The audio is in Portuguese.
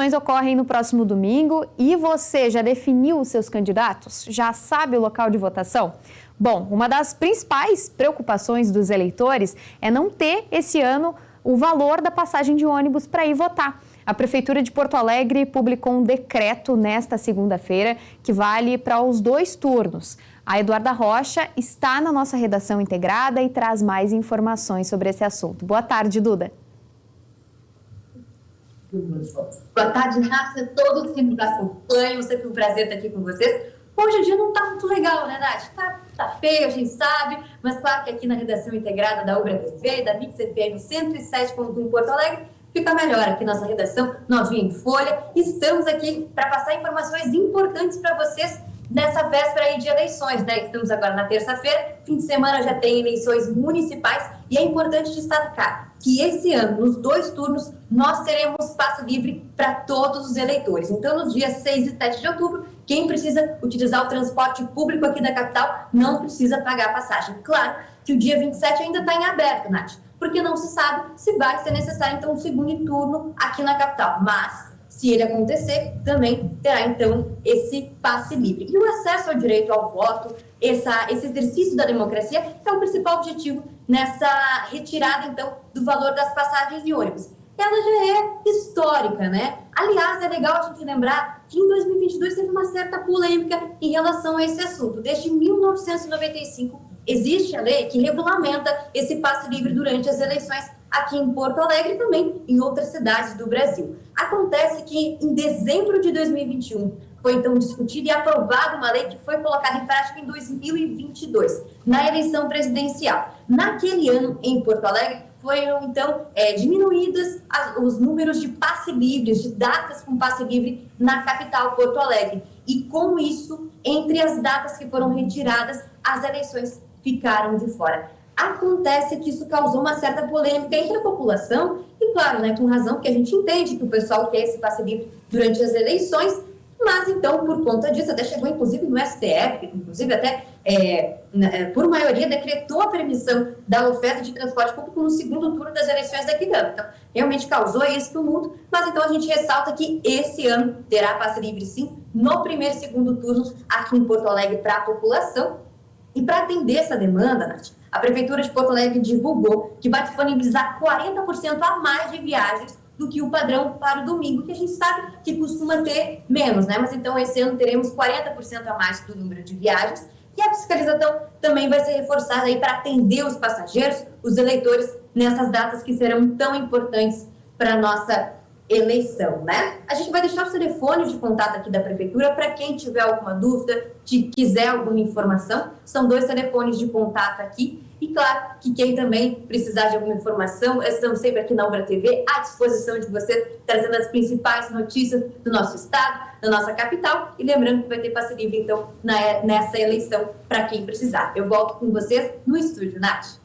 Ocorrem no próximo domingo e você já definiu os seus candidatos? Já sabe o local de votação? Bom, uma das principais preocupações dos eleitores é não ter esse ano o valor da passagem de ônibus para ir votar. A Prefeitura de Porto Alegre publicou um decreto nesta segunda-feira que vale para os 2 turnos. A Eduarda Rocha está na nossa redação integrada e traz mais informações sobre esse assunto. Boa tarde, Duda. Boa tarde, Nath, a todos que nos acompanham. Sempre um prazer estar aqui com vocês. Hoje o dia não está muito legal, né, Nath? Tá feio, a gente sabe, mas claro que aqui na redação integrada da Ubra TV, da Mix FM 107.1 em Porto Alegre, fica melhor aqui nossa redação, novinha em folha. Estamos aqui para passar informações importantes para vocês nessa véspera aí de eleições, né? Estamos agora na terça-feira, fim de semana já tem eleições municipais e é importante destacar que esse ano, nos 2 turnos, nós teremos passe livre para todos os eleitores. Então, nos dias 6 e 7 de outubro, quem precisa utilizar o transporte público aqui da capital não precisa pagar passagem. Claro que o dia 27 ainda está em aberto, Nath, porque não se sabe se vai ser necessário, então, um segundo turno aqui na capital. Mas, se ele acontecer, também terá, então, esse passe livre. E o acesso ao direito ao voto, esse exercício da democracia, é o principal objetivo nessa retirada, então, do valor das passagens de ônibus. Ela já é histórica, né? Aliás, é legal a gente lembrar que em 2022 teve uma certa polêmica em relação a esse assunto. Desde 1995, existe a lei que regulamenta esse passe livre durante as eleições aqui em Porto Alegre e também em outras cidades do Brasil. Acontece que em dezembro de 2021 foi então discutida e aprovada uma lei que foi colocada em prática em 2022, na eleição presidencial. Naquele ano, em Porto Alegre, foram então diminuídos os números de passe livres, de datas com passe livre na capital, Porto Alegre. E com isso, entre as datas que foram retiradas, as eleições ficaram de fora. Acontece que isso causou uma certa polêmica entre a população e, claro, né, com razão, que a gente entende que o pessoal quer esse passe livre durante as eleições, mas então, por conta disso, até chegou inclusive no STF, inclusive até por maioria decretou a permissão da oferta de transporte público no segundo turno das eleições daqui do ano. Então, realmente causou esse tumulto, mas então a gente ressalta que esse ano terá passe livre sim, no primeiro e segundo turno aqui em Porto Alegre para a população. E para atender essa demanda, Nath, a Prefeitura de Porto Alegre divulgou que vai disponibilizar 40% a mais de viagens do que o padrão para o domingo, que a gente sabe que costuma ter menos, né? Mas então esse ano teremos 40% a mais do número de viagens e a fiscalização também vai ser reforçada aí para atender os passageiros, os eleitores, nessas datas que serão tão importantes para a nossa eleição, né? A gente vai deixar os telefones de contato aqui da Prefeitura para quem tiver alguma dúvida, quiser alguma informação. São 2 telefones de contato aqui. E claro que quem também precisar de alguma informação, estamos sempre aqui na Ubra TV à disposição de você, trazendo as principais notícias do nosso estado, da nossa capital. E lembrando que vai ter passe livre, então, nessa eleição para quem precisar. Eu volto com vocês no estúdio, Nath.